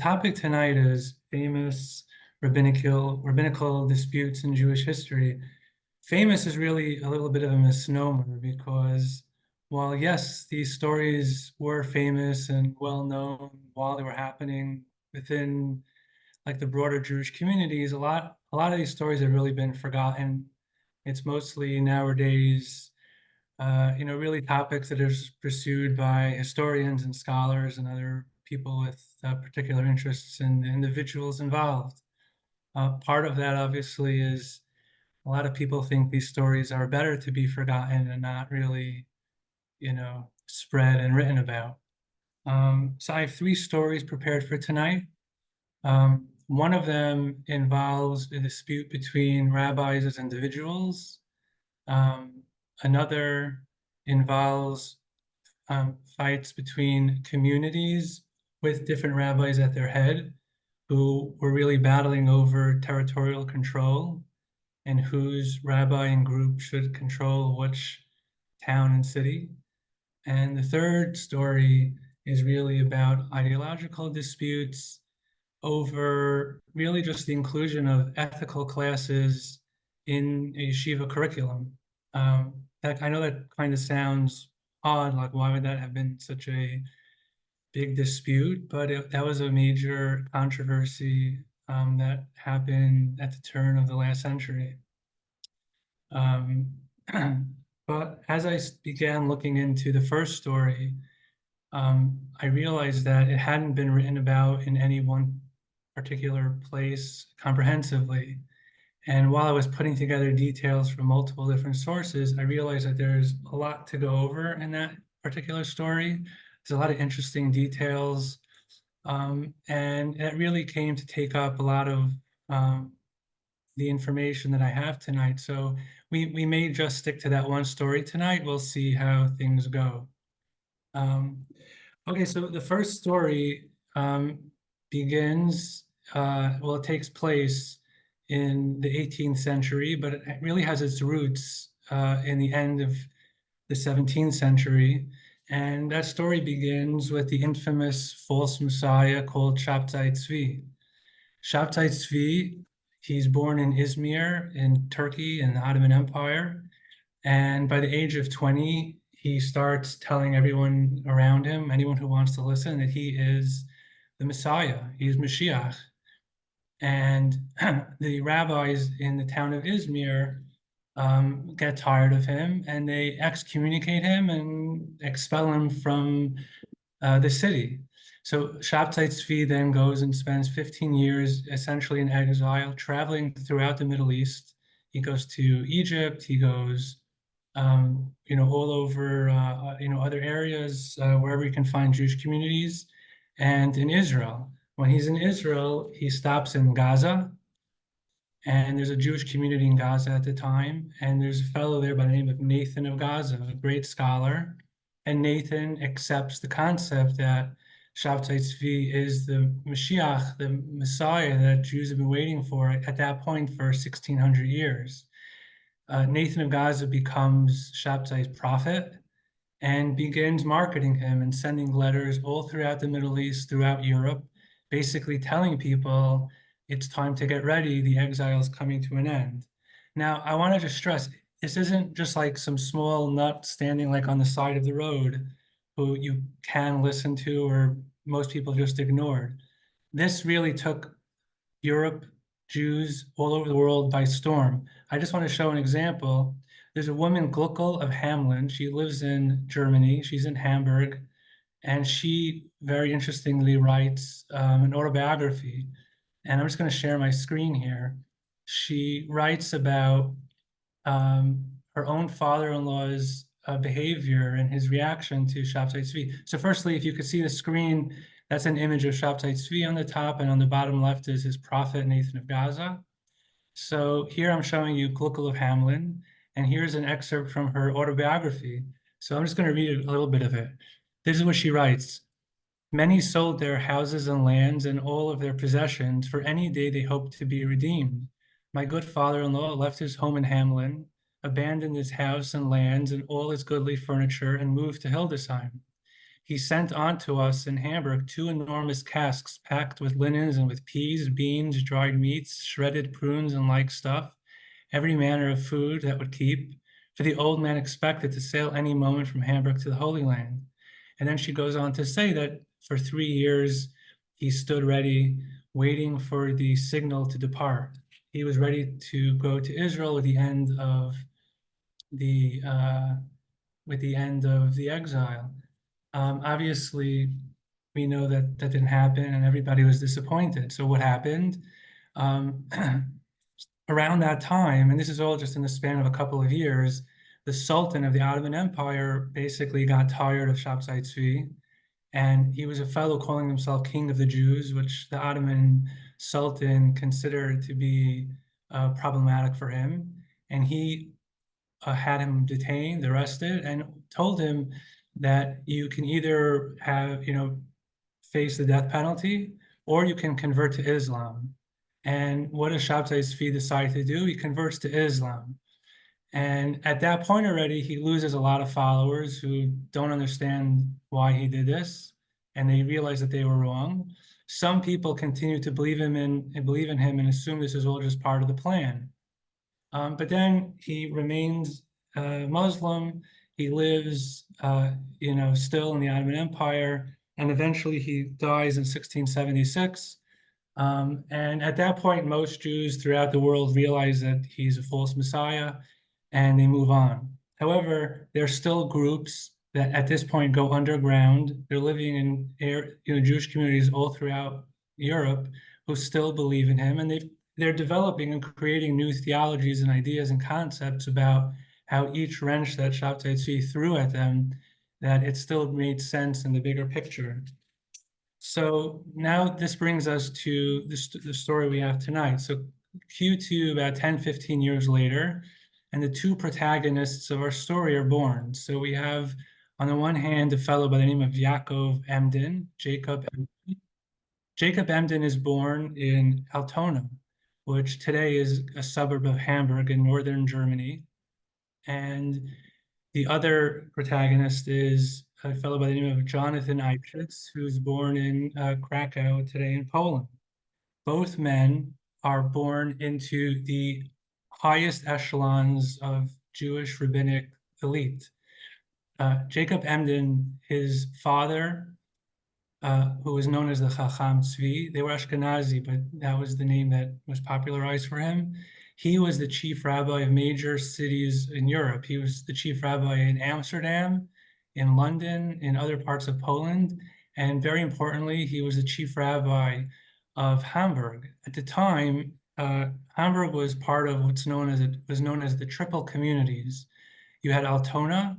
Topic tonight is famous rabbinical disputes in Jewish history. Famous is really a little bit of a misnomer because while yes, these stories were famous and well known while they were happening within like the broader Jewish communities, a lot of these stories have really been forgotten. It's mostly nowadays really topics that are pursued by historians and scholars and other people with particular interests in the individuals involved. Part of that obviously is a lot of people think these stories are better to be forgotten and not really, spread and written about. So I have three stories prepared for tonight. One of them involves a dispute between rabbis as individuals. Another involves fights between communities with different rabbis at their head who were really battling over territorial control and whose rabbi and group should control which town and city. And the third story is really about ideological disputes over really just the inclusion of ethical classes in a yeshiva curriculum. I know that kind of sounds odd, like why would that have been such a big dispute? But that was a major controversy that happened at the turn of the last century. But as I began looking into the first story, I realized that it hadn't been written about in any one particular place comprehensively. And while I was putting together details from multiple different sources, I realized that there's a lot to go over in that particular story. There's a lot of interesting details. And it really came to take up a lot of the information that I have tonight. So we may just stick to that one story tonight. We'll see how things go. Okay, so the first story begins, it takes place in the 18th century, but it really has its roots in the end of the 17th century. And that story begins with the infamous false messiah called Shabbatzei Zvi. Shabbatzei Zvi, he's born in Izmir in Turkey in the Ottoman Empire. And by the age of 20, he starts telling everyone around him, anyone who wants to listen, that he is the Messiah, he's Mashiach. And the rabbis in the town of Izmir get tired of him and they excommunicate him and expel him from the city. So Shabbatzei Zvi then goes and spends 15 years essentially in exile, traveling throughout the Middle East. He goes to Egypt, he goes all over, other areas, wherever you can find Jewish communities, and in Israel. When he's in Israel, he stops in Gaza, and there's a Jewish community in Gaza at the time, and there's a fellow there by the name of Nathan of Gaza, a great scholar, and Nathan accepts the concept that Shabbatzei Zvi is the Mashiach, the Messiah that Jews have been waiting for at that point for 1,600 years. Nathan of Gaza becomes Shabbatzei's prophet and begins marketing him and sending letters all throughout the Middle East, throughout Europe, basically telling people it's time to get ready, the exile is coming to an end. Now, I want to just stress, this isn't just like some small nut standing like on the side of the road who you can listen to or most people just ignored. This really took Europe, Jews all over the world by storm. I just want to show an example. There's a woman, Glukel of Hamlin. She lives in Germany. She's in Hamburg. And she very interestingly writes an autobiography. And I'm just going to share my screen here. She writes about her own father-in-law's behavior and his reaction to Shabbatzei Zvi. So firstly, if you could see the screen, that's an image of Shabbatzei Zvi on the top, and on the bottom left is his prophet, Nathan of Gaza. So here I'm showing you Glukel of Hamlin, and here's an excerpt from her autobiography. So I'm just going to read a little bit of it. This is what she writes. Many sold their houses and lands and all of their possessions for any day they hoped to be redeemed. My good father-in-law left his home in Hamlin, abandoned his house and lands and all his goodly furniture, and moved to Hildesheim. he sent on to us in Hamburg 2 enormous casks packed with linens and with peas, beans, dried meats, shredded prunes, and like stuff, every manner of food that would keep, for the old man expected to sail any moment from Hamburg to the Holy Land. And then she goes on to say that for 3 years, he stood ready, waiting for the signal to depart. He was ready to go to Israel with the end of the exile. Obviously, we know that that didn't happen, and everybody was disappointed. So what happened? Around that time, and this is all just in the span of a couple of years, the Sultan of the Ottoman Empire basically got tired of Shabbatzei Zvi, and he was a fellow calling himself King of the Jews, which the Ottoman Sultan considered to be problematic for him. And he had him detained, arrested, and told him that you can either have, face the death penalty, or you can convert to Islam. And what does Shabbatzei Zvi decide to do? He converts to Islam. And at that point already, he loses a lot of followers who don't understand why he did this, and they realize that they were wrong. Some people continue to believe in him and assume this is all just part of the plan. But then he remains Muslim. He lives, still in the Ottoman Empire, and eventually he dies in 1676. And at that point, most Jews throughout the world realize that he's a false Messiah, and they move on. However, there are still groups that at this point go underground. They're living in Jewish communities all throughout Europe who still believe in him, and they're developing and creating new theologies and ideas and concepts about how each wrench that Shabbatzei Zvi threw at them, that it still made sense in the bigger picture. So now this brings us to the story we have tonight. So Q2, about 10, 15 years later, and the 2 protagonists of our story are born. So we have, on the one hand, a fellow by the name of Yaakov Emden, Jacob Emden. Jacob Emden is born in Altona, which today is a suburb of Hamburg in northern Germany. And the other protagonist is a fellow by the name of Jonathan Eybeschutz, who's born in Krakow today in Poland. Both men are born into the highest echelons of Jewish rabbinic elite. Jacob Emden, his father, who was known as the Chacham Zvi, they were Ashkenazi, but that was the name that was popularized for him. He was the chief rabbi of major cities in Europe. He was the chief rabbi in Amsterdam, in London, in other parts of Poland, and very importantly, he was the chief rabbi of Hamburg. At the time, Hamburg was part of what's known as the triple communities. You had Altona,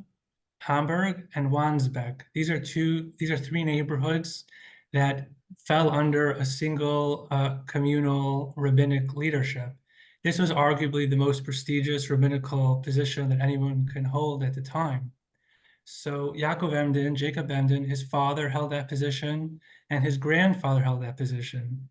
Hamburg, and Wandsbeck. These are 3 neighborhoods that fell under a single communal rabbinic leadership. This was arguably the most prestigious rabbinical position that anyone can hold at the time. So Yaakov Emden, Jacob Emden, his father held that position, and his grandfather held that position.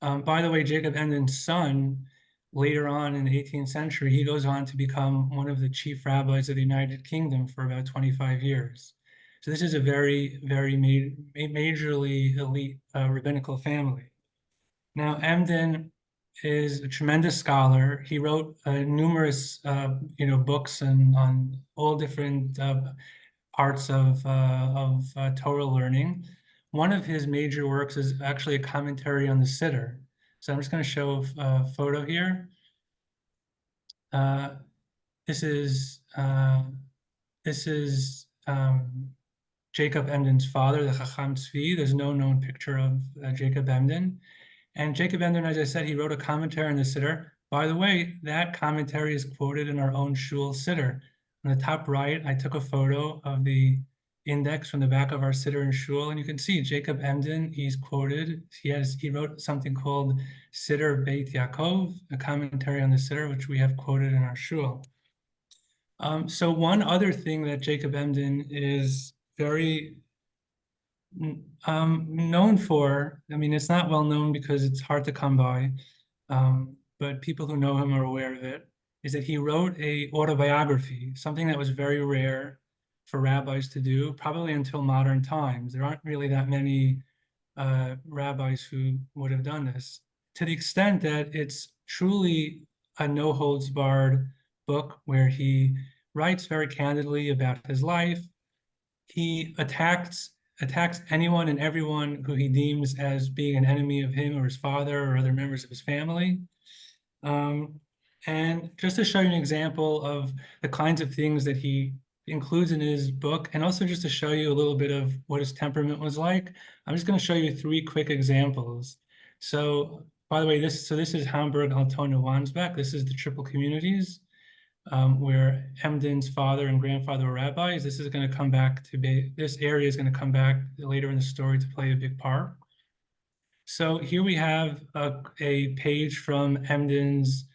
By the way, Jacob Emden's son, later on in the 18th century, he goes on to become one of the chief rabbis of the United Kingdom for about 25 years. So this is a very, very majorly elite rabbinical family. Now, Emden is a tremendous scholar. He wrote numerous, books on all different parts of Torah learning. One of his major works is actually a commentary on the Siddur. So I'm just going to show a photo here. This is Jacob Emden's father, the Chacham Zvi. There's no known picture of Jacob Emden. And Jacob Emden, as I said, he wrote a commentary on the Siddur. By the way, that commentary is quoted in our own shul Siddur. On the top right, I took a photo of the index from the back of our Siddur and shul, and you can see Jacob Emden, he's quoted. He wrote something called Siddur Beit Yaakov, a commentary on the Siddur, which we have quoted in our shul. So one other thing that Jacob Emden is very known for, I mean, it's not well known because it's hard to come by, but people who know him are aware of it, is that he wrote a autobiography, something that was very rare for rabbis to do, probably until modern times. There aren't really that many rabbis who would have done this, to the extent that it's truly a no-holds-barred book where he writes very candidly about his life. He attacks anyone and everyone who he deems as being an enemy of him or his father or other members of his family. And just to show you an example of the kinds of things that he includes in his book, and also just to show you a little bit of what his temperament was like, I'm just going to show you 3 quick examples. So, by the way, this is Hamburg, Altona, Wandsbeck. This is the triple communities where Emden's father and grandfather were rabbis. This is going to come back to be, this area is going to come back later in the story to play a big part. So here we have a page from Emden's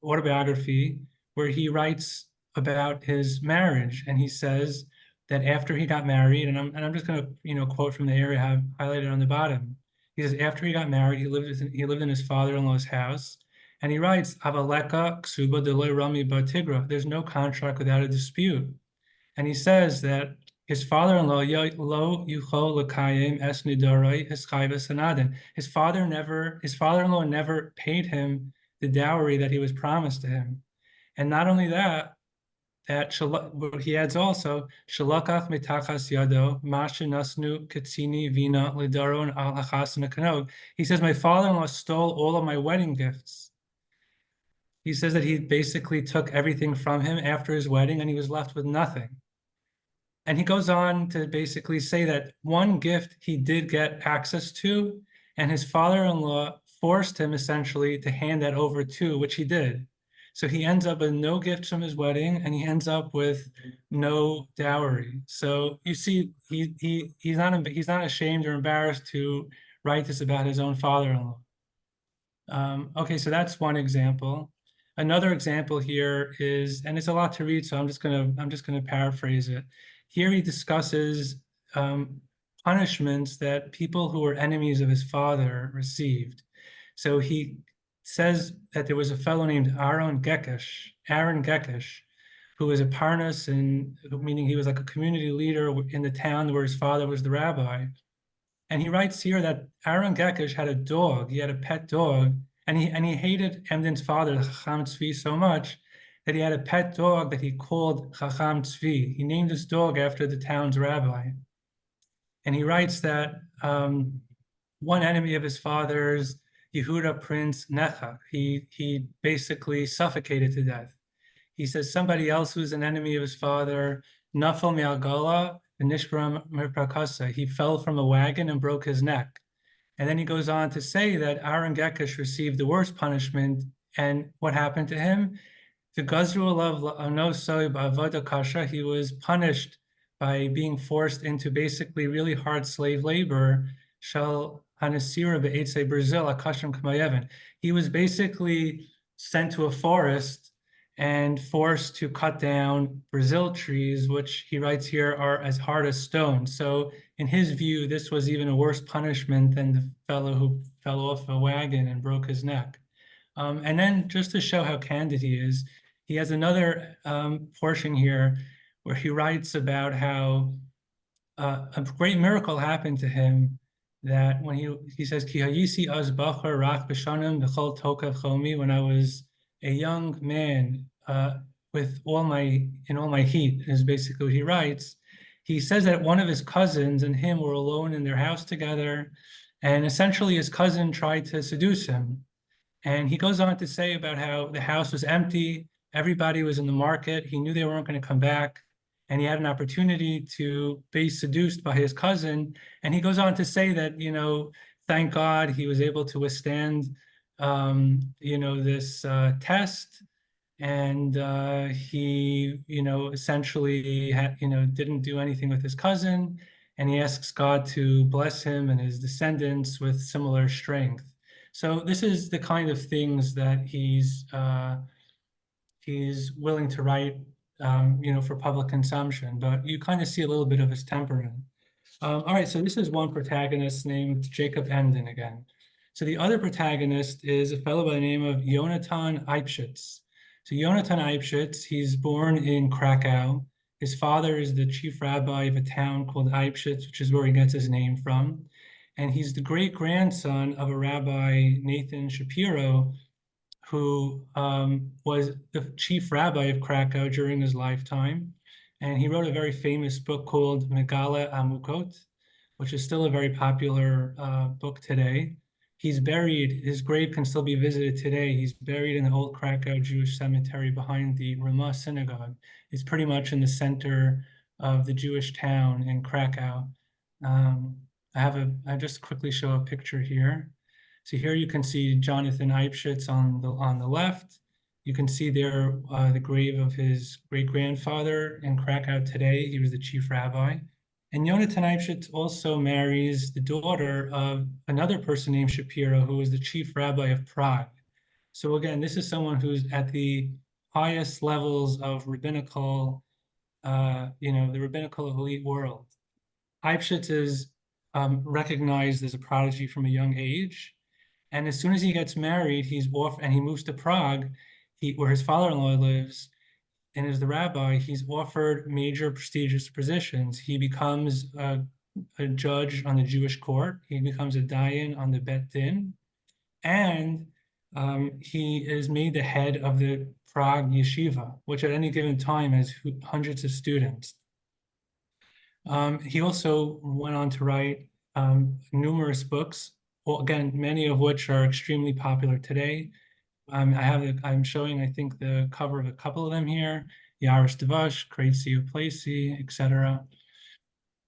autobiography where he writes about his marriage, and he says that after he got married, and I'm just going to quote from the area I have highlighted on the bottom. He says after he got married, he lived in his father-in-law's house, and he writes, "Avaleka ksuba deloy rami batigra." There's no contract without a dispute, and he says that his father-in-law lo yuchol lekayim es nidarai his chayvas hanadin. His father-in-law never paid him the dowry that he was promised to him, and not only that. But he adds also, "Shalakach mitachas yado mashinasnu katsini vina lidaron al hachasana kanog." He says, my father-in-law stole all of my wedding gifts. He says that he basically took everything from him after his wedding, and he was left with nothing. And he goes on to basically say that one gift he did get access to, and his father-in-law forced him essentially to hand that over to, which he did. So he ends up with no gifts from his wedding, and he ends up with no dowry. So you see, he's not ashamed or embarrassed to write this about his own father-in-law. Okay, so that's one example. Another example here is, and it's a lot to read, so I'm just gonna paraphrase it. Here he discusses punishments that people who were enemies of his father received. So he says that there was a fellow named Aaron Gekish, who was a parnas, and meaning he was like a community leader in the town where his father was the rabbi. And he writes here that Aaron Gekish had a dog. He had a pet dog, and he hated Emden's father, Chacham Zvi, so much that he had a pet dog that he called Chacham Zvi. He named this dog after the town's rabbi. And he writes that one enemy of his father's, Yehuda Prince Necha, he basically suffocated to death. He says somebody else who's an enemy of his father, Nafal Me'algala, Nishbram Mirprakasa, he fell from a wagon and broke his neck. And then he goes on to say that Aaron Gekish received the worst punishment. And what happened to him? The Gazru Alav Anosoi Ba'avoda Kasha, he was punished by being forced into basically really hard slave labor. Shall Hanasira be'etzei Brazil akashim k'mayeven. He was basically sent to a forest and forced to cut down Brazil trees, which he writes here are as hard as stone. So in his view, this was even a worse punishment than the fellow who fell off a wagon and broke his neck. And then just to show how candid he is, he has another portion here where he writes about how a great miracle happened to him, that when he says, Ki hayisi az bachar rach b'shanim b'chol tokav chomi, when I was a young man in all my heat, is basically what he writes. He says that one of his cousins and him were alone in their house together, and essentially his cousin tried to seduce him. And he goes on to say about how the house was empty, everybody was in the market, he knew they weren't going to come back, and he had an opportunity to be seduced by his cousin. And he goes on to say that, thank God he was able to withstand, this test. And he, essentially didn't do anything with his cousin. And he asks God to bless him and his descendants with similar strength. So this is the kind of things that he's willing to write, for public consumption, but you kind of see a little bit of his temperament. All right, so this is one protagonist named Jacob Emden again. So the other protagonist is a fellow by the name of Yehonathan Eybeschutz. So Yehonathan Eybeschutz, he's born in Krakow His father is the chief rabbi of a town called Eybeschutz, which is where he gets his name from. And he's the great-grandson of a Rabbi Nathan Shapiro, who was the chief rabbi of Krakow during his lifetime. And he wrote a very famous book called Megala Amukot, which is still a very popular book today. He's buried, his grave can still be visited today. He's buried in the old Krakow Jewish cemetery behind the Ramah synagogue. It's pretty much in the center of the Jewish town in Krakow. I just quickly show a picture here. So here you can see Jonathan Eybeschutz on the left. You can see there the grave of his great-grandfather in Krakow today. He was the chief rabbi. And Yehonatan Eybeschutz also marries the daughter of another person named Shapiro, who was the chief rabbi of Prague. So again, this is someone who's at the highest levels of rabbinical, the rabbinical elite world. Eybeschutz is recognized as a prodigy from a young age. And as soon as he gets married, he's off and he moves to Prague, where his father-in-law lives. And as the rabbi, he's offered major prestigious positions. He becomes a judge on the Jewish court. He becomes a dayan on the Bet Din. And he is made the head of the Prague yeshiva, which at any given time has hundreds of students. He also went on to write numerous books, well, again, many of which are extremely popular today. I'm showing, I think, the cover of a couple of them here: Yaris Devash, Crazy of Placey, etc.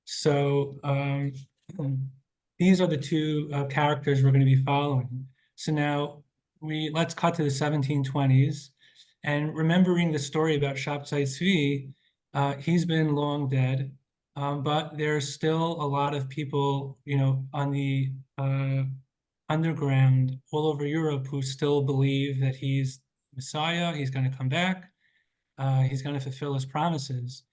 So these are the two characters we're going to be following. So now let's cut to the 1720s, and remembering the story about Shabbatzei Zvi, he's been long dead, but there's still a lot of people, on the underground all over Europe who still believe that he's Messiah, he's going to come back, he's going to fulfill his promises.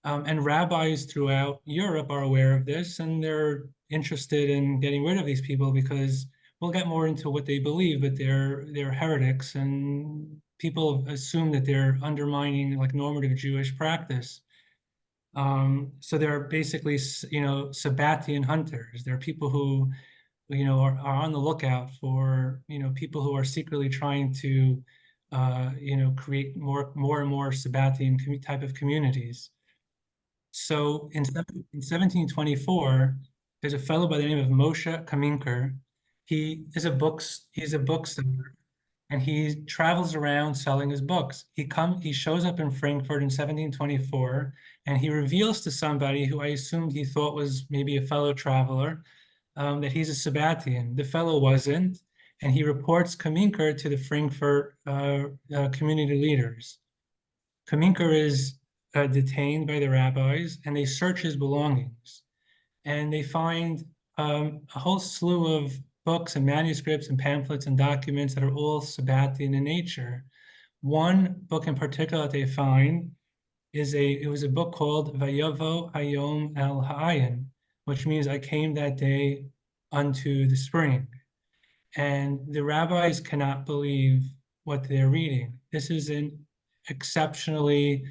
And rabbis throughout Europe are aware of this, and they're interested in getting rid of these people because we'll get more into what they believe, but they're heretics, and people assume that they're undermining like normative Jewish practice. So they're basically, Sabbatean hunters. They're people who are on the lookout for, people who are secretly trying to, create more and more Sabbatean type of communities. So in 1724, there's a fellow by the name of Moshe Kaminker. He's a bookseller, and he travels around selling his books. He shows up in Frankfurt in 1724, and he reveals to somebody who I assumed he thought was maybe a fellow traveler, that he's a Sabbatean. The fellow wasn't, and he reports Kaminker to the Frankfurt community leaders. Kaminker is detained by the rabbis, and they search his belongings. And they find a whole slew of books and manuscripts and pamphlets and documents that are all Sabbatean in nature. One book in particular that they find it was a book called Vayovo Hayom העין, which means I came that day unto the spring. And the rabbis cannot believe what they're reading. This is an exceptionally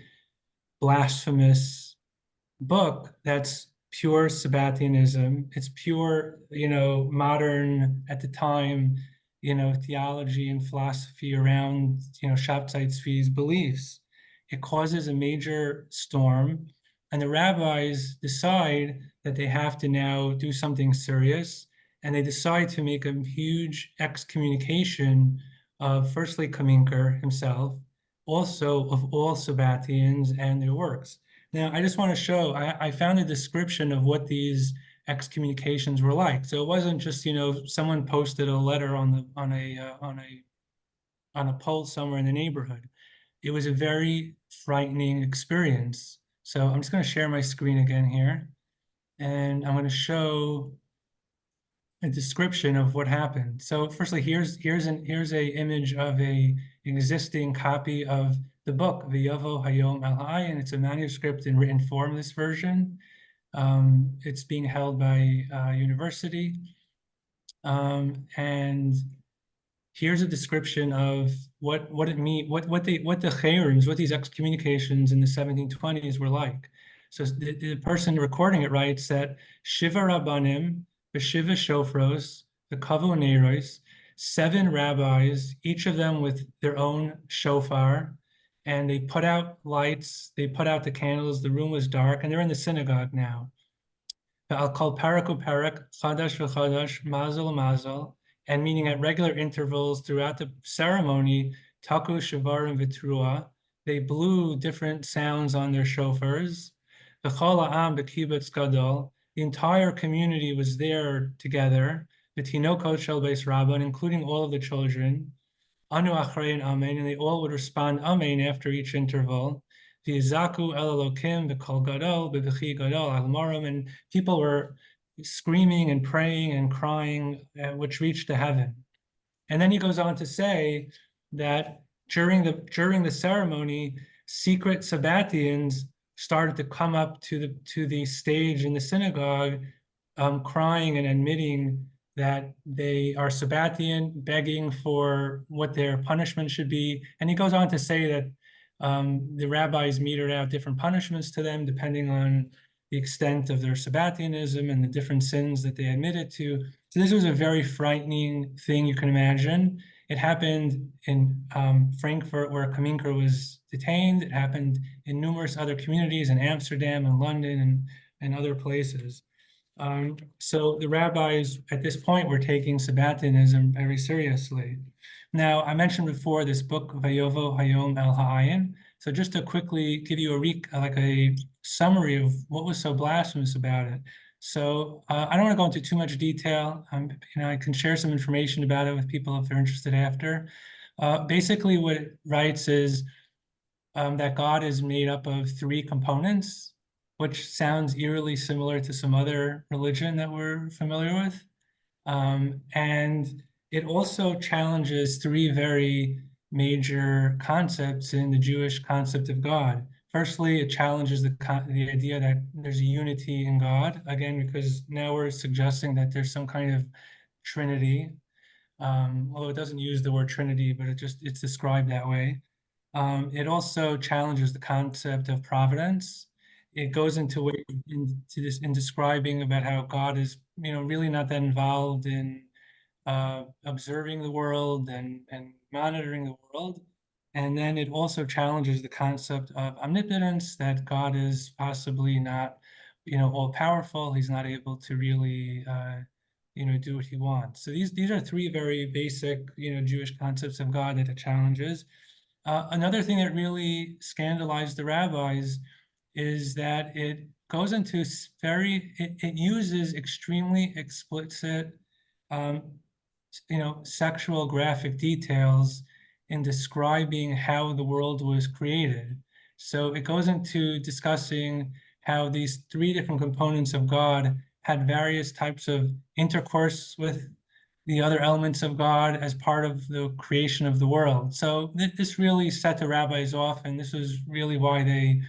blasphemous book that's pure Sabbateanism. It's pure, modern, at the time, theology and philosophy around, Shabbatzei Zvi's beliefs. It causes a major storm, and the rabbis decide that they have to now do something serious, and they decide to make a huge excommunication of, firstly, Kaminker himself, also of all Sabbateans and their works. Now, I just want to show, I found a description of what these excommunications were like. So it wasn't just, someone posted a letter on a pole somewhere in the neighborhood. It was a very frightening experience. So I'm just going to share my screen again here, and I'm going to show a description of what happened. So firstly, here's a image of a existing copy of the book, Vayovo Hayom העין. It's a manuscript in written form, this version. It's being held by a university. And here's a description of what it mean, what the chayrims, what these excommunications in the 1720s were like. So the person recording it writes that Shiva Rabbanim, Shiva Shofros, the Kavo Neiros, 7 rabbis, each of them with their own shofar, and they put out lights, they put out the candles, the room was dark, and they're in the synagogue now. I'll call parak uparak, chadash v'chadash, mazel mazel, and meaning at regular intervals throughout the ceremony, taku shavarim v'trua, they blew different sounds on their shofars. V'chol ha'am b'kibbutz gadol, the entire community was there together, v'tinokot shel beis rabban, including all of the children. Anu achrein amen, and they all would respond amen after each interval. V'yizaku el Elokim b'kol gadol b'b'chi gadol al maram, and people were screaming and praying and crying, which reached to heaven. And then he goes on to say that during the ceremony, secret Sabbateans started to come up to the stage in the synagogue, crying and admitting that they are Sabbatean, begging for what their punishment should be. And he goes on to say that the rabbis meted out different punishments to them depending on the extent of their Sabbateanism and the different sins that they admitted to. So this was a very frightening thing you can imagine. It happened in Frankfurt, where Kaminker was detained. It happened in numerous other communities in Amsterdam and London and other places. So the rabbis at this point were taking Sabbateanism very seriously. Now, I mentioned before this book, Vayovo Hayom El Ha'ayin. So just to quickly give you a summary of what was so blasphemous about it. So I don't want to go into too much detail. I can share some information about it with people if they're interested after. Basically, what it writes is that God is made up of 3 components, which sounds eerily similar to some other religion that we're familiar with. And it also challenges 3 very major concepts in the Jewish concept of God. Firstly, it challenges the idea that there's a unity in God, again, because now we're suggesting that there's some kind of Trinity, although it doesn't use the word Trinity, but it's described that way. It also challenges the concept of providence. It goes into describing about how God is, really not that involved in observing the world and monitoring the world. And then it also challenges the concept of omnipotence, that God is possibly not, all powerful. He's not able to really, do what he wants. So these are 3 very basic, Jewish concepts of God that it challenges. Another thing that really scandalized the rabbis is that it goes into it uses extremely explicit, sexual graphic details in describing how the world was created. So it goes into discussing how these 3 different components of God had various types of intercourse with the other elements of God as part of the creation of the world. So this really set the rabbis off, and this was really why they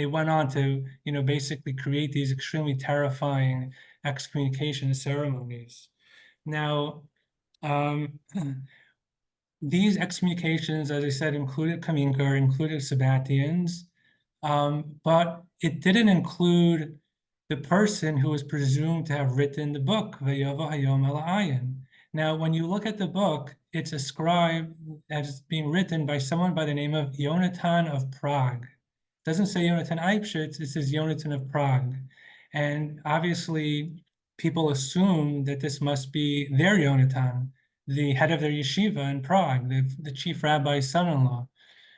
went on to, basically create these extremely terrifying excommunication ceremonies. Now, these excommunications, as I said, included Kaminker, included Sabbateans, but it didn't include the person who was presumed to have written the book, Vayovo Hayom El Ha'ayin. Now, when you look at the book, it's ascribed as being written by someone by the name of Yehonathan of Prague. It doesn't say Yehonathan Eybeschutz, it says Yehonathan of Prague. And obviously, people assume that this must be their Yehonathan, the head of their yeshiva in Prague, the chief rabbi's son-in-law.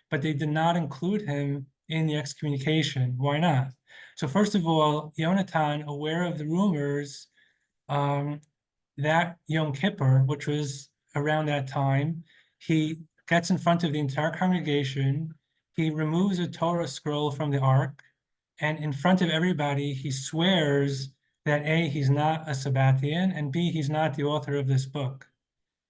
But they did not include him in the excommunication. Why not? So first of all, Yehonathan, aware of the rumors that Yom Kippur, which was around that time, he gets in front of the entire congregation, he removes a Torah scroll from the ark, and in front of everybody, he swears that A, he's not a Sabbatean, and B, he's not the author of this book.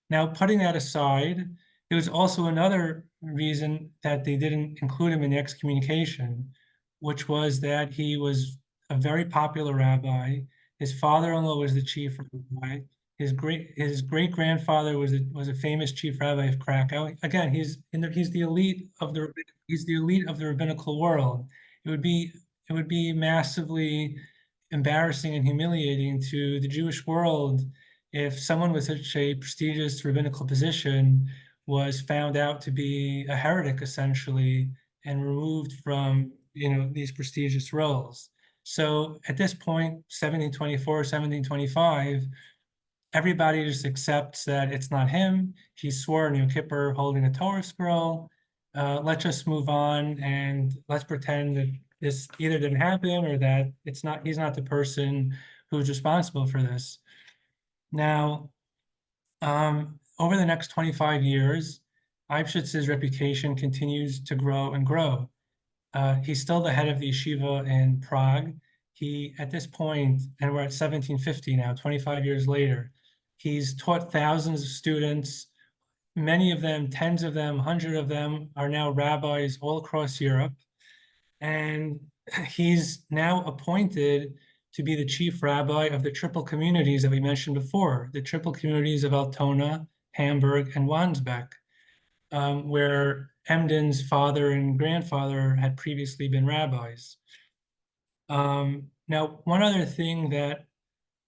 Now, putting that aside, there was also another reason that they didn't include him in the excommunication, which was that he was a very popular rabbi. His father-in-law was the chief rabbi. His great grandfather was a famous chief rabbi of Krakow. Again, he's the elite of the rabbinical world. It would be massively embarrassing and humiliating to the Jewish world if someone with such a prestigious rabbinical position was found out to be a heretic, essentially, and removed from these prestigious roles. So at this point, 1724, 1725, everybody just accepts that it's not him. He swore in Yom Kippur holding a Torah scroll. Let's just move on and let's pretend that this either didn't happen or that he's not the person who's responsible for this. Now, over the next 25 years, Eibschutz's reputation continues to grow and grow. He's still the head of the yeshiva in Prague. He, at this point, and we're at 1750 now, 25 years later, he's taught thousands of students. Many of them, tens of them, hundreds of them are now rabbis all across Europe. And he's now appointed to be the chief rabbi of the triple communities that we mentioned before, the triple communities of Altona, Hamburg, and Wandsbeck, where Emden's father and grandfather had previously been rabbis. Now, one other thing that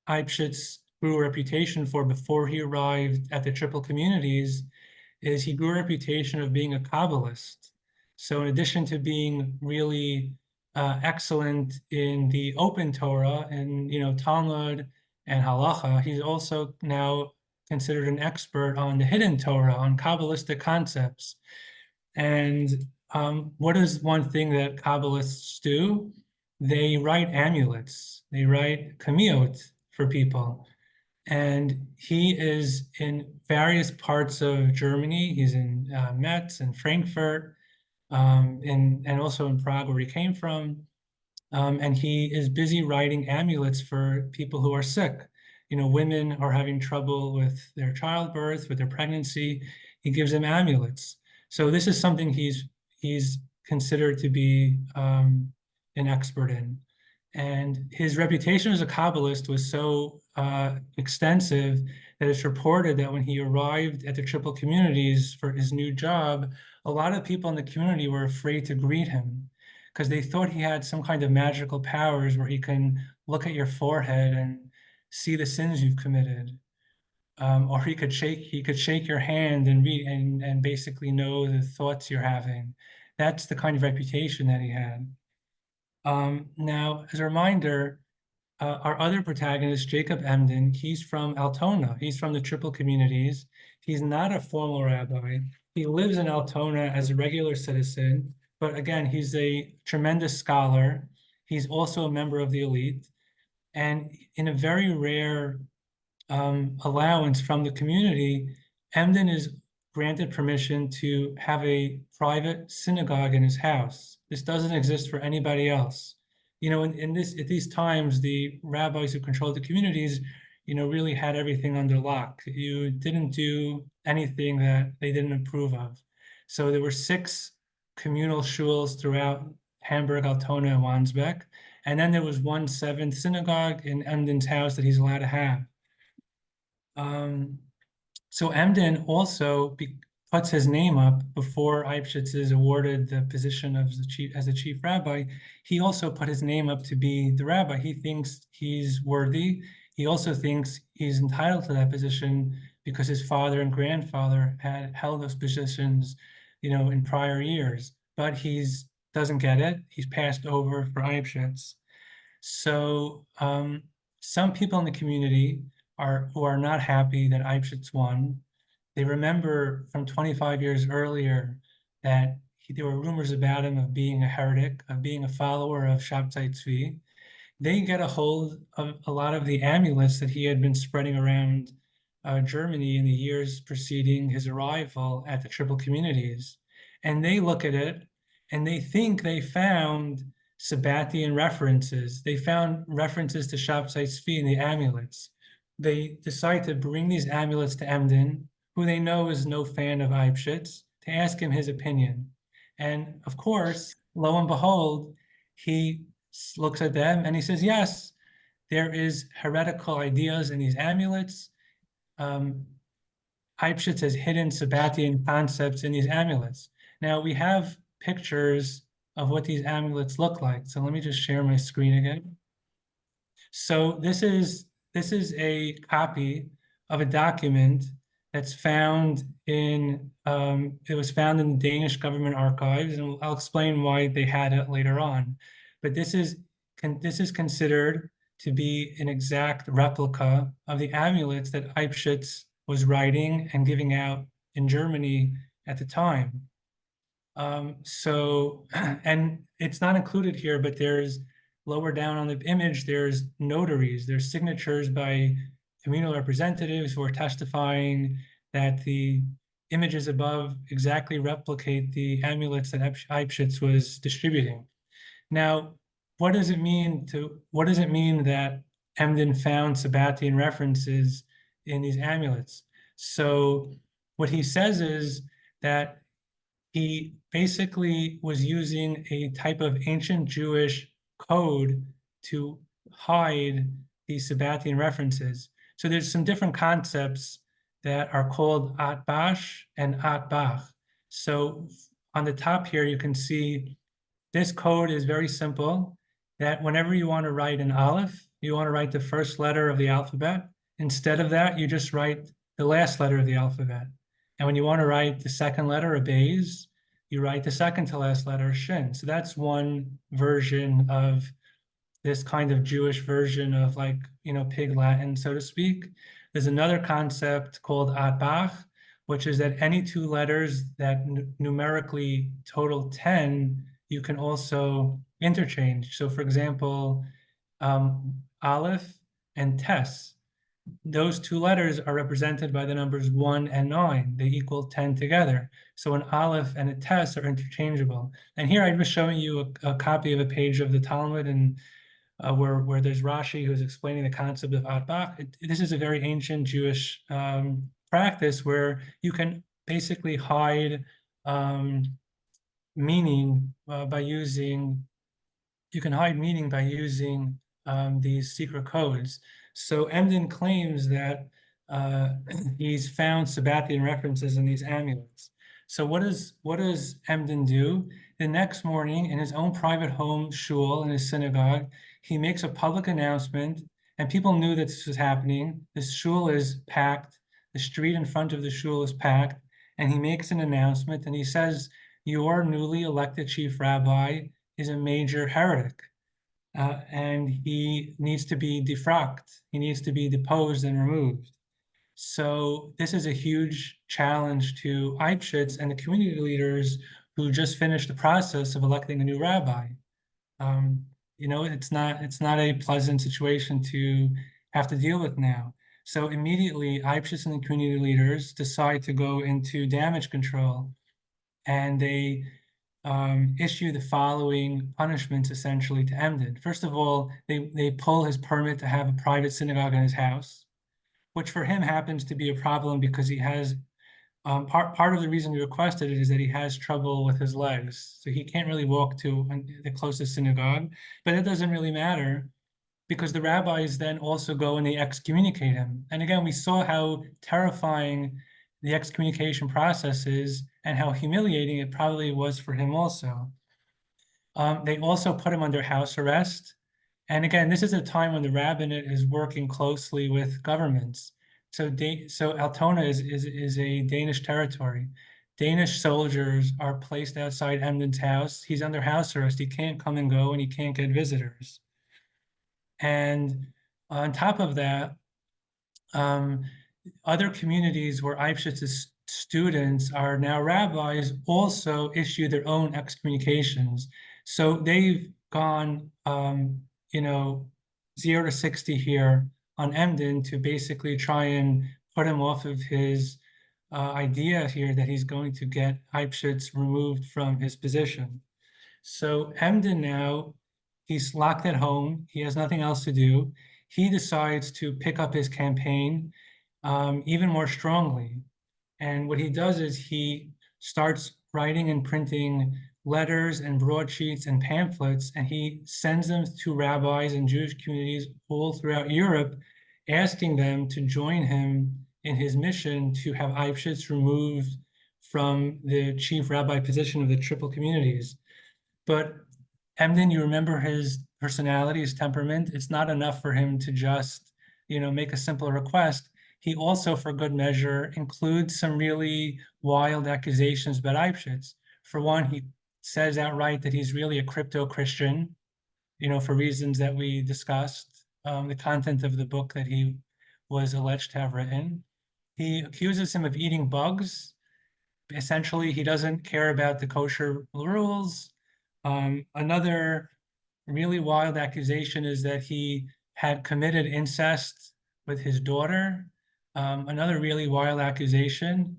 Eibschutz grew a reputation for before he arrived at the triple communities is he grew a reputation of being a Kabbalist. So in addition to being really excellent in the open Torah and Talmud and Halacha, he's also now considered an expert on the hidden Torah, on Kabbalistic concepts. And what is one thing that Kabbalists do? They write amulets. They write kamiot for people. And he is in various parts of Germany. He's in Metz and Frankfurt, and also in Prague, where he came from. And he is busy writing amulets for people who are sick. Women are having trouble with their childbirth, with their pregnancy. He gives them amulets. So this is something he's considered to be an expert in. And his reputation as a Kabbalist was so extensive that it's reported that when he arrived at the triple communities for his new job, a lot of people in the community were afraid to greet him because they thought he had some kind of magical powers where he can look at your forehead and see the sins you've committed. Or he could shake your hand and read and basically know the thoughts you're having. That's the kind of reputation that he had. Now, as a reminder, our other protagonist, Jacob Emden, he's from Altona. He's from the triple communities. He's not a formal rabbi. He lives in Altona as a regular citizen, but again, he's a tremendous scholar. He's also a member of the elite. And in a very rare allowance from the community, Emden is granted permission to have a private synagogue in his house. This doesn't exist for anybody else. At these times, the rabbis who controlled the communities, really had everything under lock. You didn't do anything that they didn't approve of. So there were 6 communal shuls throughout Hamburg, Altona, and Wandsbeck. And then there was 1/7 synagogue in Emden's house that he's allowed to have. So Emden also puts his name up before Eibschutz is awarded the position of as the chief rabbi. He also put his name up to be the rabbi. He thinks he's worthy. He also thinks he's entitled to that position because his father and grandfather had held those positions, in prior years. But doesn't get it. He's passed over for Eibschutz. So some people in the community who are not happy that Eibschutz won. They remember from 25 years earlier that there were rumors about him of being a heretic, of being a follower of Shabbatzei Zvi. They get a hold of a lot of the amulets that he had been spreading around Germany in the years preceding his arrival at the triple communities. And they look at it and they think they found Sabbathian references. They found references to Shabbatzei Zvi in the amulets. They decide to bring these amulets to Emden, who they know is no fan of Eibschutz, to ask him his opinion. And of course, lo and behold, he looks at them and he says, yes, there is heretical ideas in these amulets. Eybeschutz has hidden Sabbatean concepts in these amulets. Now we have pictures of what these amulets look like. So let me just share my screen again. So this is a copy of a document that's found in, it was found in the Danish government archives, and I'll explain why they had it later on. But this is considered to be an exact replica of the amulets that Eybeschutz was writing and giving out in Germany at the time. And it's not included here, but there's lower down on the image, there's notaries, there's signatures by communal representatives who are testifying that the images above exactly replicate the amulets that Eybeschutz was distributing. Now, what does it mean that Emden found Sabbatean references in these amulets? So what he says is that he basically was using a type of ancient Jewish code to hide these Sabbatean references. So there's some different concepts that are called atbash and atbach. So on the top here, you can see this code is very simple, that whenever you want to write an aleph, you want to write the first letter of the alphabet. Instead of that, you just write the last letter of the alphabet. And when you want to write the second letter, a bays, you write the second to last letter, shin. So that's one version of this kind of Jewish version of, like, Pig Latin, so to speak. There's another concept called atbach, which is that any two letters that numerically total 10, you can also interchange. So for example, aleph and tes, those two letters are represented by the numbers 1 and 9. They equal 10 together. So an aleph and a tes are interchangeable. And here I'm just showing you a copy of a page of the Talmud, and where there's Rashi who's explaining the concept of atbach. This is a very ancient Jewish practice where you can basically hide meaning by using these secret codes. So Emden claims that he's found Sabbatean references in these amulets. So what does Emden do? The next morning, in his own private home shul, in his synagogue, he makes a public announcement, and people knew that this was happening. This shul is packed. The street in front of the shul is packed, and he makes an announcement, and he says, "Your newly elected chief rabbi is a major heretic. And he needs to be defrocked. He needs to be deposed and removed." So this is a huge challenge to Eybeschutz and the community leaders who just finished the process of electing a new rabbi. It's not a pleasant situation to have to deal with now. So immediately, Eybeschutz and the community leaders decide to go into damage control, and they issue the following punishments essentially to Emden. First of all, they pull his permit to have a private synagogue in his house, which for him happens to be a problem because he has, part of the reason he requested it is that he has trouble with his legs. So he can't really walk to the closest synagogue, but it doesn't really matter because the rabbis then also go and they excommunicate him. And again, we saw how terrifying the excommunication process is and how humiliating it probably was for him also. They also put him under house arrest. And again, this is a time when the rabbinate is working closely with governments. So Altona is a Danish territory. Danish soldiers are placed outside Emden's house. He's under house arrest. He can't come and go, and he can't get visitors. And on top of that, other communities where Eybeschütz's students are now rabbis also issue their own excommunications. So they've gone, 0 to 60 here on Emden to basically try and put him off of his idea here that he's going to get Eybeschutz removed from his position. So Emden now, he's locked at home. He has nothing else to do. He decides to pick up his campaign even more strongly. And what he does is he starts writing and printing letters and broadsheets and pamphlets, and he sends them to rabbis and Jewish communities all throughout Europe, asking them to join him in his mission to have Eybeschutz removed from the chief rabbi position of the triple communities. But Emden, you remember his personality, his temperament. It's not enough for him to just, make a simple request. He also, for good measure, includes some really wild accusations about Eybeschutz. For one, he says outright that he's really a crypto-Christian, for reasons that we discussed, the content of the book that he was alleged to have written. He accuses him of eating bugs. Essentially, he doesn't care about the kosher rules. Another really wild accusation is that he had committed incest with his daughter. Another really wild accusation.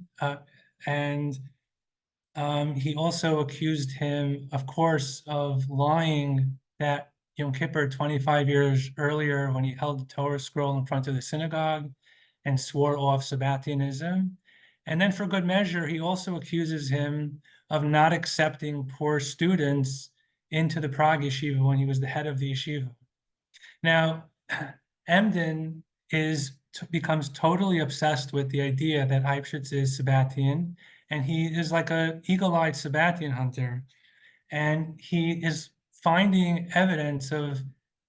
And he also accused him, of course, of lying that Yom Kippur 25 years earlier when he held the Torah scroll in front of the synagogue and swore off Sabbatianism. And then for good measure, he also accuses him of not accepting poor students into the Prague yeshiva when he was the head of the yeshiva. Now, Emden becomes totally obsessed with the idea that Eybeschutz is Sabbatian, and he is like an eagle-eyed Sabbatian hunter. And he is finding evidence of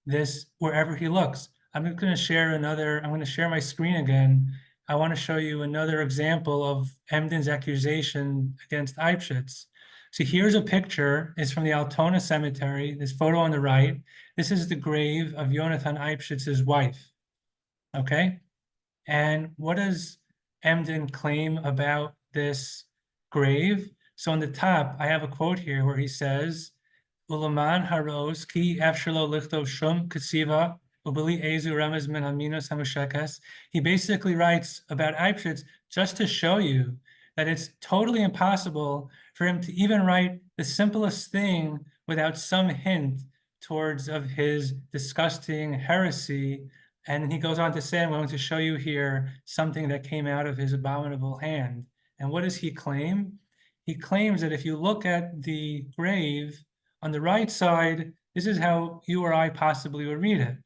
this wherever he looks. I'm going to share my screen again. I want to show you another example of Emden's accusation against Eybeschutz. So here's a picture. It's from the Altona cemetery. This photo on the right. This is the grave of Yehonatan Eibeschutz's wife. Okay? And what does Emden claim about this grave? So on the top, I have a quote here where he says, Ulaman haros ki efshelo lichtov shum kasiva ubili ezu remez min aminos hamushekas. He basically writes about Eybeschutz just to show you that it's totally impossible for him to even write the simplest thing without some hint towards of his disgusting heresy. And he goes on to say, I'm going to show you here something that came out of his abominable hand. And what does he claim? He claims that if you look at the grave, on the right side, this is how you or I possibly would read it.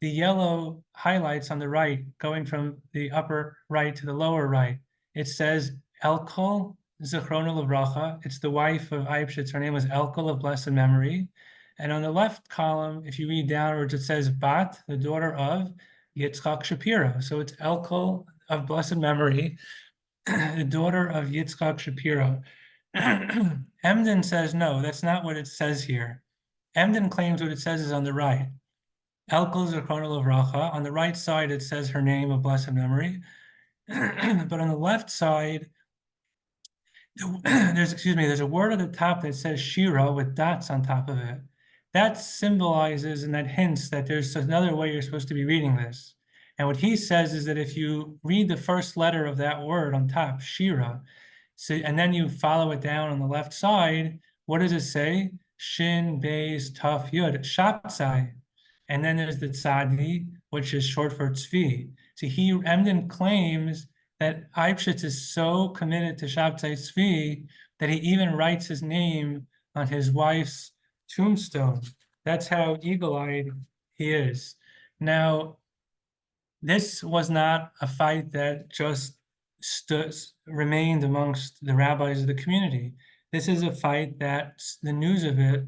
The yellow highlights on the right, going from the upper right to the lower right. It says, Elkol Zichrono Livracha. It's the wife of Eybeschutz. Her name was Elkol of blessed memory. And on the left column, if you read downwards, it says Bat, the daughter of Yitzchak Shapiro. So it's Elkol of blessed memory, the daughter of Yitzchak Shapiro. Emden says, no, that's not what it says here. Emden claims what it says is on the right. Elkol Zichrono Livracha. On the right side, it says her name of blessed memory. But on the left side, there's a word at the top that says Shira with dots on top of it. That symbolizes and that hints that there's another way you're supposed to be reading this. And what he says is that if you read the first letter of that word on top, Shira, and then you follow it down on the left side, what does it say? Shin, Beis, Taf, Yud, Shabbatzei. And then there's the Tzadi, which is short for Tzvi. So Emden claims that Eybeschutz is so committed to Shabbatzei Zvi that he even writes his name on his wife's tombstone. That's how eagle-eyed he is. Now, this was not a fight that just remained amongst the rabbis of the community. This is a fight that the news of it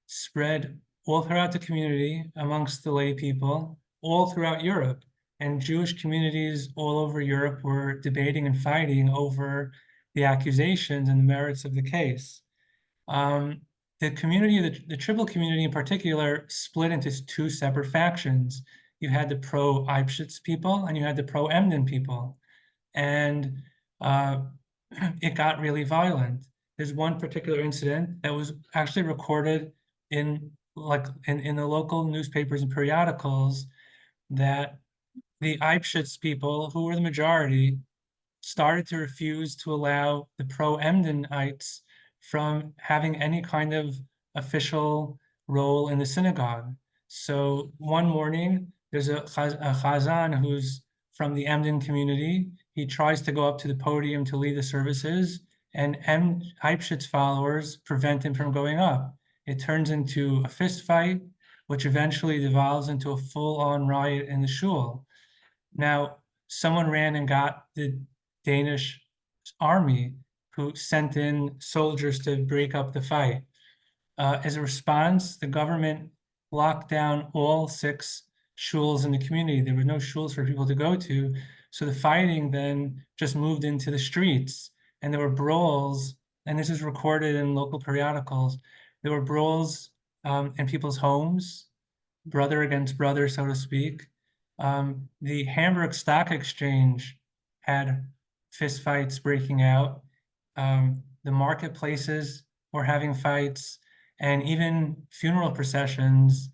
spread all throughout the community, amongst the lay people, all throughout Europe. And Jewish communities all over Europe were debating and fighting over the accusations and the merits of the case. The community, the triple community in particular, split into two separate factions. You had the pro-Eybeschutz people and you had the pro-Emden people. And it got really violent. There's one particular incident that was actually recorded in the local newspapers and periodicals, that the Eybeschutz people, who were the majority, started to refuse to allow the pro-Emdenites from having any kind of official role in the synagogue. So one morning, there's a chazan who's from the Emden community. He tries to go up to the podium to lead the services, and Eybeschutz followers prevent him from going up. It turns into a fist fight, which eventually devolves into a full-on riot in the shul. Now, someone ran and got the Danish army, who sent in soldiers to break up the fight. As a response, the government locked down all 6 shuls in the community. There were no shuls for people to go to. So the fighting then just moved into the streets, and there were brawls, and this is recorded in local periodicals. There were brawls in people's homes, brother against brother, so to speak. The Hamburg Stock Exchange had fistfights breaking out. The marketplaces were having fights, and even funeral processions.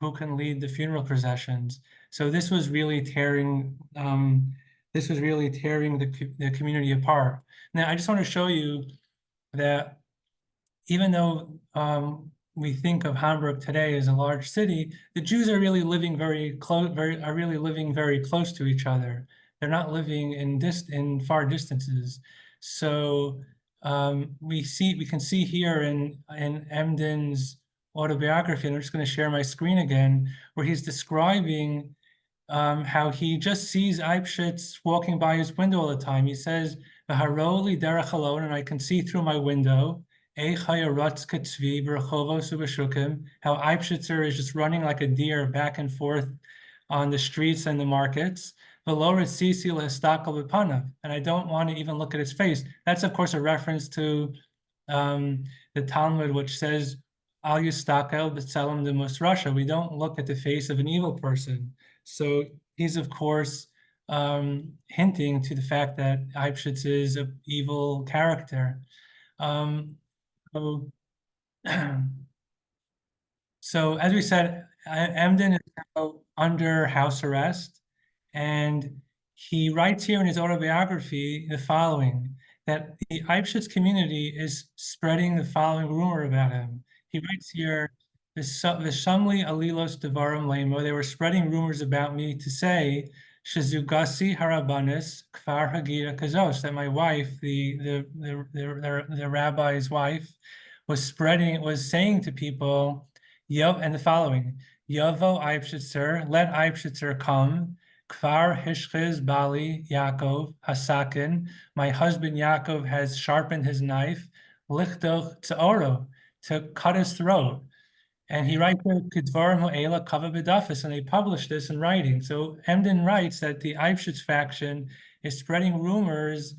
Who can lead the funeral processions? So this was really tearing. This was really tearing the community apart. Now, I just want to show you that even though we think of Hamburg today as a large city, the Jews are really living very close. Very close to each other. They're not living in far distances. So we can see here in Emden's autobiography, and I'm just going to share my screen again, where he's describing how he just sees Eybeschutz walking by his window all the time. He says, "V'haroli derech alone," and I can see through my window, how Eybeschutz is just running like a deer back and forth on the streets and the markets. And I don't want to even look at his face. That's, of course, a reference to the Talmud, which says, Al Yustakel B'Tselem Demus Rasha. We don't look at the face of an evil person. So he's, of course, hinting to the fact that Eybeschutz is an evil character. So as we said, Emden is now under house arrest, and he writes here in his autobiography the following, that the Eybeschutz community is spreading the following rumor about him. He writes here, "V'shamli alilos devarim lemo," they were spreading rumors about me to say, "Shezugasi harabanis kfar hagira kazos," that my wife, the rabbi's wife, was saying to people, and the following, Yavo Eybeschutzer, let Eybeschutzer come, Kfar Hishchiz Bali Yaakov Hasakin, my husband Yaakov has sharpened his knife, Lichtoch Tzeoro, to cut his throat. And he writes, Kedvarim Ho'ela Kava B'dafis, and they published this in writing. So Emden writes that the Eybeschutz faction is spreading rumors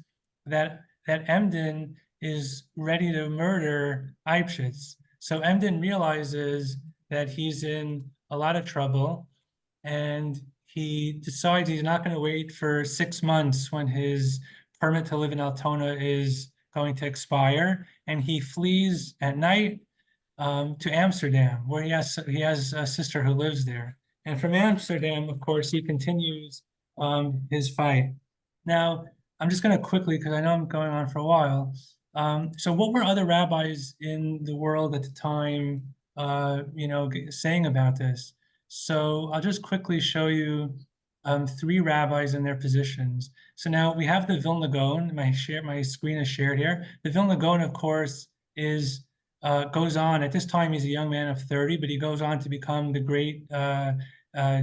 that Emden is ready to murder Eybeschutz. So Emden realizes that he's in a lot of trouble, and he decides he's not going to wait for 6 months when his permit to live in Altona is going to expire, and he flees at night to Amsterdam, where he has a sister who lives there. And from Amsterdam, of course, he continues his fight. Now, I'm just going to quickly, because I know I'm going on for a while. So what were other rabbis in the world at the time, saying about this? So I'll just quickly show you 3 rabbis and their positions. So now we have the Villna Gaon. My screen is shared here. The Villna Gaon, of course, goes on. At this time, he's a young man of 30, but he goes on to become the great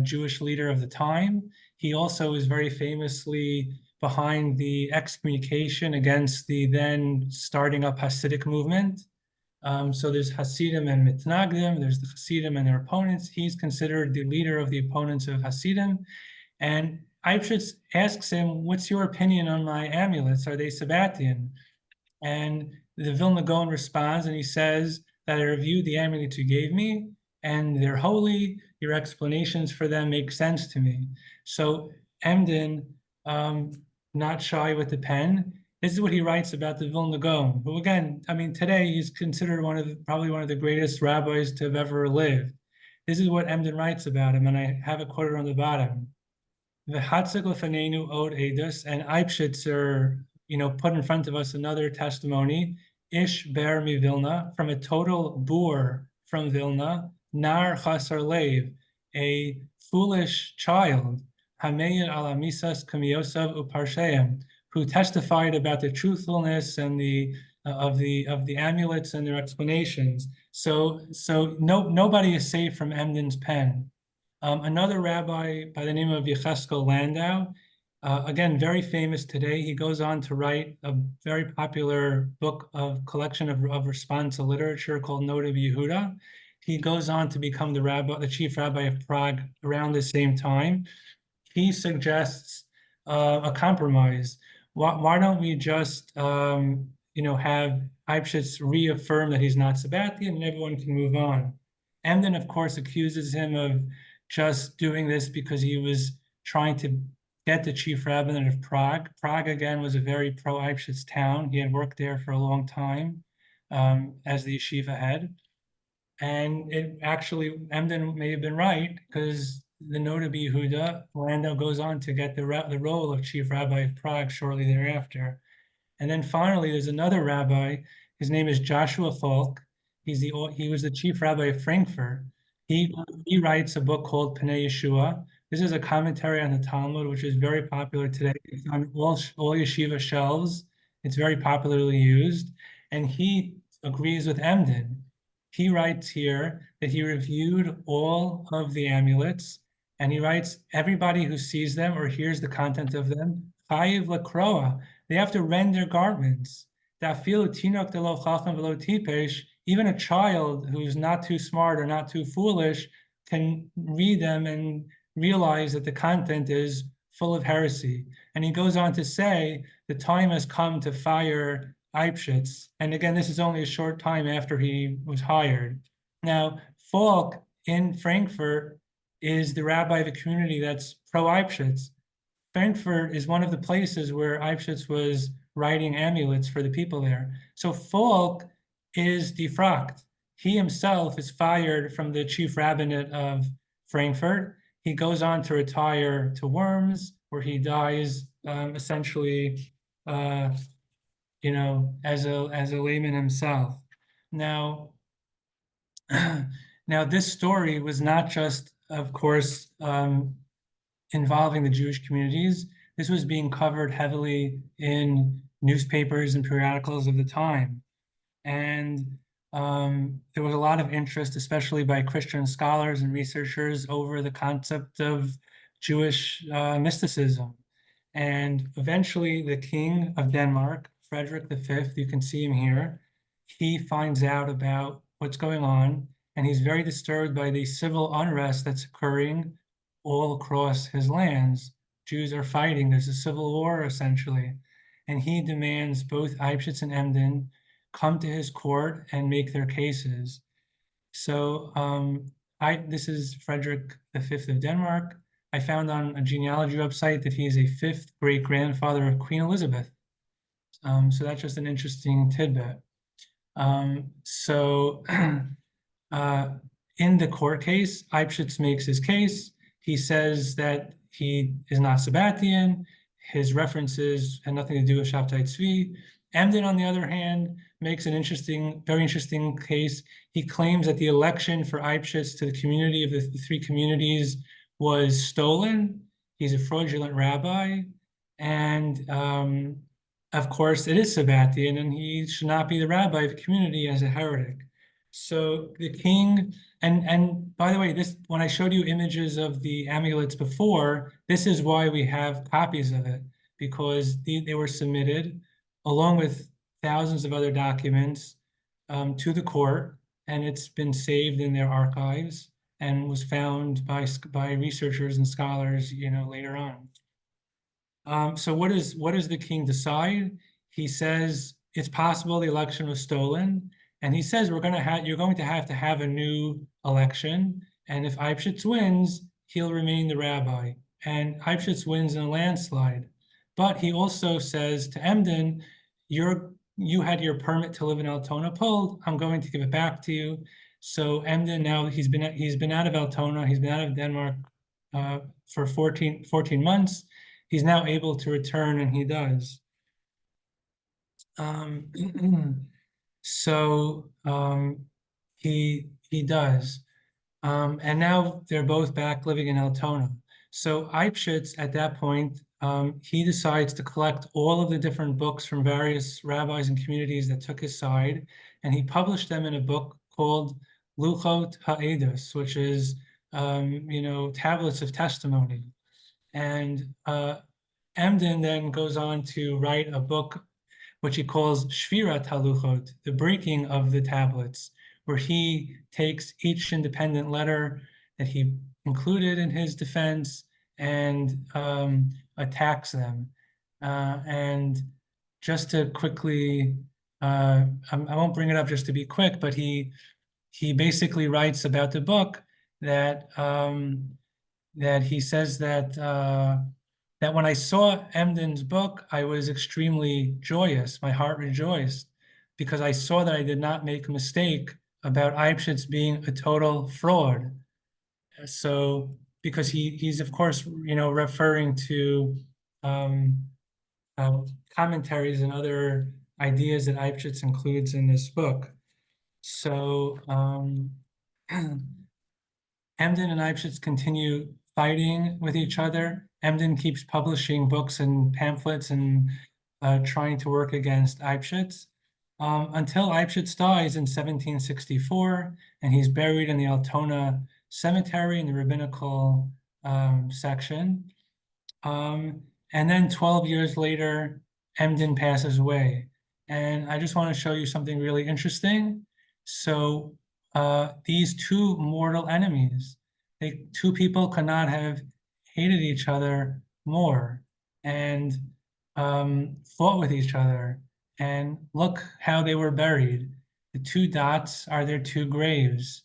Jewish leader of the time. He also is very famously behind the excommunication against the then starting up Hasidic movement. So there's Hasidim and Mitnagdim, there's the Hasidim and their opponents. He's considered the leader of the opponents of Hasidim. And Eybeschutz asks him, what's your opinion on my amulets? Are they Sabbatian? And the Villna Gaon responds, and he says that I reviewed the amulets you gave me, and they're holy. Your explanations for them make sense to me. So Emden, not shy with the pen, this is what he writes about the Villna Gaon, who, again, I mean, today he's considered probably one of the greatest rabbis to have ever lived. This is what Emden writes about him, and I have it quoted on the bottom. V'hatzig lefanenu od edus, and Eybeschutz put in front of us another testimony, Ish ber mi Vilna, from a total boor from Vilna, nar chasar lev, a foolish child, hameir ala misas kamiosav uparsheim, who testified about the truthfulness and of the amulets and their explanations. So nobody is safe from Emden's pen. Another rabbi by the name of Yechekiel Landau, again, very famous today. He goes on to write a very popular book of collection of responsa literature called Nodע Biyehuda. He goes on to become the chief rabbi of Prague around the same time. He suggests a compromise. Why don't we just, have Eybeschutz reaffirm that he's not Sabbathean and everyone can move on? Emden, of course, accuses him of just doing this because he was trying to get the chief rabbinate of Prague. Prague, again, was a very pro-Eybeschutz town. He had worked there for a long time as the yeshiva head. And it actually, Emden may have been right, because the Nodע Biyehuda, Landau goes on to get the role of chief rabbi of Prague shortly thereafter. And then finally, there's another rabbi. His name is Joshua Falk. He was the chief rabbi of Frankfurt. He writes a book called Pnei Yeshua. This is a commentary on the Talmud, which is very popular today. It's on all yeshiva shelves. It's very popularly used. And he agrees with Emden. He writes here that he reviewed all of the amulets, and he writes, everybody who sees them or hears the content of them, chayiv lakroa, they have to rend their garments. Even a child who's not too smart or not too foolish can read them and realize that the content is full of heresy. And he goes on to say, the time has come to fire Eybeschutz. And again, this is only a short time after he was hired. Now, Falk in Frankfurt is the rabbi of a community that's pro-Eybeschutz. Frankfurt is one of the places where Eybeschutz was writing amulets for the people there. So Falk is defrocked. He himself is fired from the chief rabbinate of Frankfurt. He goes on to retire to Worms, where he dies essentially as a layman himself. Now, this story was not just, of course, involving the Jewish communities. This was being covered heavily in newspapers and periodicals of the time. And there was a lot of interest, especially by Christian scholars and researchers, over the concept of Jewish mysticism. And eventually the king of Denmark, Frederik V, you can see him here, he finds out about what's going on, and he's very disturbed by the civil unrest that's occurring all across his lands. Jews are fighting, there's a civil war essentially, and he demands both Eybeschutz and Emden come to his court and make their cases. So this is Frederik V of Denmark. I found on a genealogy website that he is a 5th great-grandfather of Queen Elizabeth. So that's just an interesting tidbit. In the court case, Eybeschutz makes his case. He says that he is not Sabbathean. His references had nothing to do with Shabbatzei Zvi. Emden, on the other hand, makes an very interesting case. He claims that the election for Eybeschutz to the community of the 3 communities was stolen. He's a fraudulent rabbi. And of course, it is Sabbathean, and he should not be the rabbi of the community as a heretic. So the king, and by the way, when I showed you images of the amulets before, this is why we have copies of it, because they were submitted along with thousands of other documents to the court, and it's been saved in their archives and was found by researchers and scholars, later on. So what does the king decide? He says it's possible the election was stolen, and he says you're going to have to have a new election, and if Eybeschutz wins, he'll remain the rabbi. And Eybeschutz wins in a landslide. But he also says to Emden, you had your permit to live in Altona pulled. I'm going to give it back to you. So Emden now he's been out of Altona. He's been out of Denmark for 14 months. He's now able to return, and he does. He does. And now they're both back living in Altona. So Eybeschutz, at that point, he decides to collect all of the different books from various rabbis and communities that took his side, and he published them in a book called Glukel of Hamlin, which is tablets of testimony. And Emden then goes on to write a book, which he calls Shvirat Haluchot, the breaking of the tablets, where he takes each independent letter that he included in his defense and attacks them. And just to quickly, I won't bring it up just to be quick, but he basically writes about the book that that he says that that when I saw Emden's book, I was extremely joyous. My heart rejoiced because I saw that I did not make a mistake about Eybeschutz being a total fraud. So, because he's of course, referring to commentaries and other ideas that Eybeschutz includes in this book. So, Emden and Eybeschutz continue fighting with each other. Emden keeps publishing books and pamphlets and trying to work against Eybeschutz until Eybeschutz dies in 1764, and he's buried in the Altona cemetery in the rabbinical section. And then 12 years later, Emden passes away. And I just want to show you something really interesting. So these two mortal enemies, two people could not have hated each other more and fought with each other. And look how they were buried. The two dots are their two graves.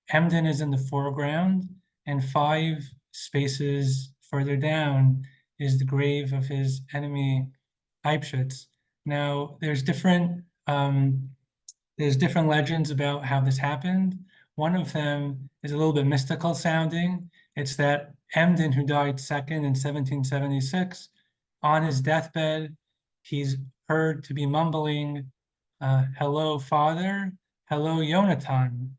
Emden is in the foreground, and 5 spaces further down is the grave of his enemy, Eybeschutz. Now, there's different legends about how this happened. One of them is a little bit mystical sounding. It's that Emden, who died second in 1776, on his deathbed, he's heard to be mumbling, hello, Father, hello, Yehonathan.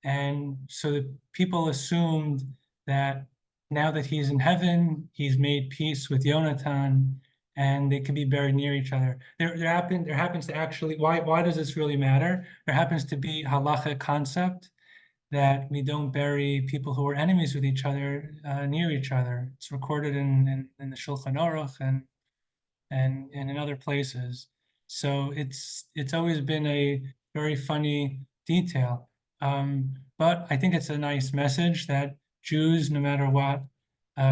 And so the people assumed that now that he's in heaven, he's made peace with Yehonathan, and they could be buried near each other. There happens to actually, why does this really matter? There happens to be halachic concept that we don't bury people who are enemies with each other near each other. It's recorded in the Shulchan Aruch and in other places. So it's always been a very funny detail. But I think it's a nice message that Jews, no matter what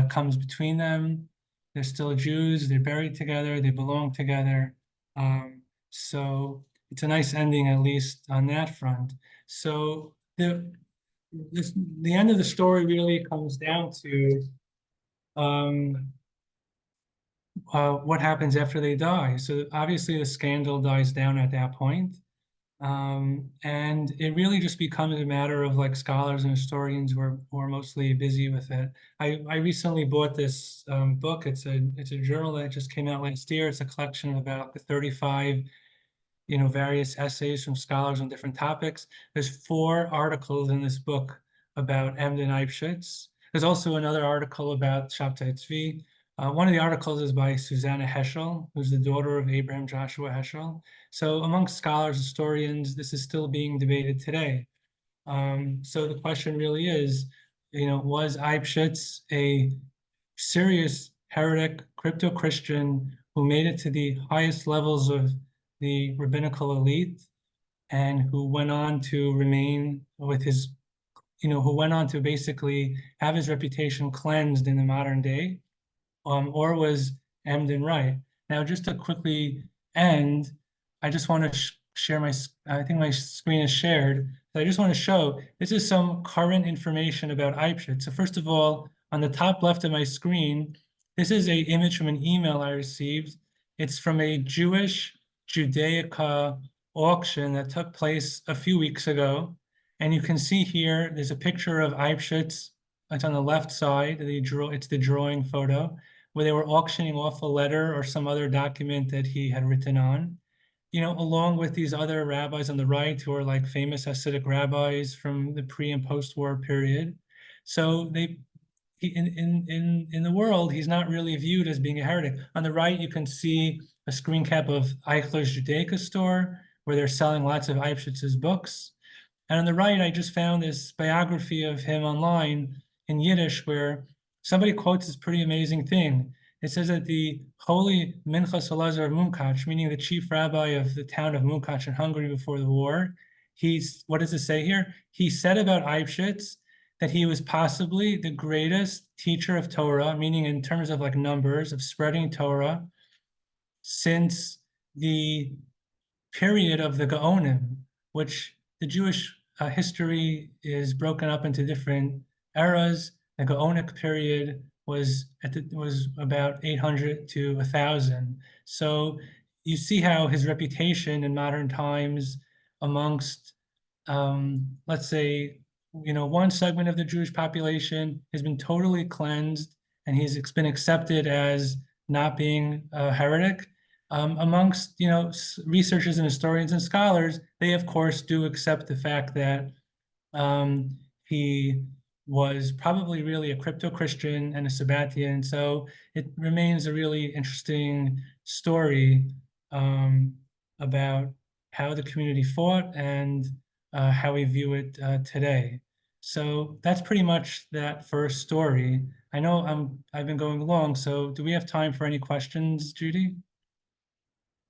comes between them, they're still Jews, they're buried together, they belong together. So it's a nice ending, at least on that front. So the end of the story really comes down to what happens after they die. So obviously the scandal dies down at that point. And it really just becomes a matter of like scholars and historians who are mostly busy with it. I recently bought this book. It's a journal that just came out last year. It's a collection of about 35 various essays from scholars on different topics. There's 4 articles in this book about Emden Eybeschutz. There's also another article about Shabbatzei Zvi. One of the articles is by Susanna Heschel, who's the daughter of Abraham Joshua Heschel. So amongst scholars, historians, this is still being debated today. So the question really is, was Eybeschutz a serious heretic, crypto-Christian who made it to the highest levels of the rabbinical elite and who went on to remain with his, who went on to basically have his reputation cleansed in the modern day? Or was Emden right? Now, just to quickly end, I just want to share I think my screen is shared. So I just want to show, this is some current information about Eybeschutz. So first of all, on the top left of my screen, this is an image from an email I received. It's from a Jewish Judaica auction that took place a few weeks ago. And you can see here, there's a picture of Eybeschutz. It's on the left side. It's the drawing photo, where they were auctioning off a letter or some other document that he had written on, along with these other rabbis on the right who are like famous Hasidic rabbis from the pre and post-war period. So in the world, he's not really viewed as being a heretic. On the right, you can see a screen cap of Eichler's Judaica store, where they're selling lots of Eybeschütz's books. And on the right, I just found this biography of him online in Yiddish, where somebody quotes this pretty amazing thing. It says that the holy Minchas Elazar of Munkach, meaning the chief rabbi of the town of Munkach in Hungary before the war, what does it say here? He said about Eybeschutz that he was possibly the greatest teacher of Torah, meaning in terms of like numbers, of spreading Torah, since the period of the Gaonim, which the Jewish history is broken up into different eras. The Gaonic period was about 800 to 1000. So you see how his reputation in modern times amongst, let's say, one segment of the Jewish population has been totally cleansed, and he's been accepted as not being a heretic. Amongst researchers and historians and scholars, they of course do accept the fact that he was probably really a crypto-Christian and a Sabbatian. So it remains a really interesting story about how the community fought and how we view it today. So that's pretty much that first story. I know I've been going long, so do we have time for any questions, Judy?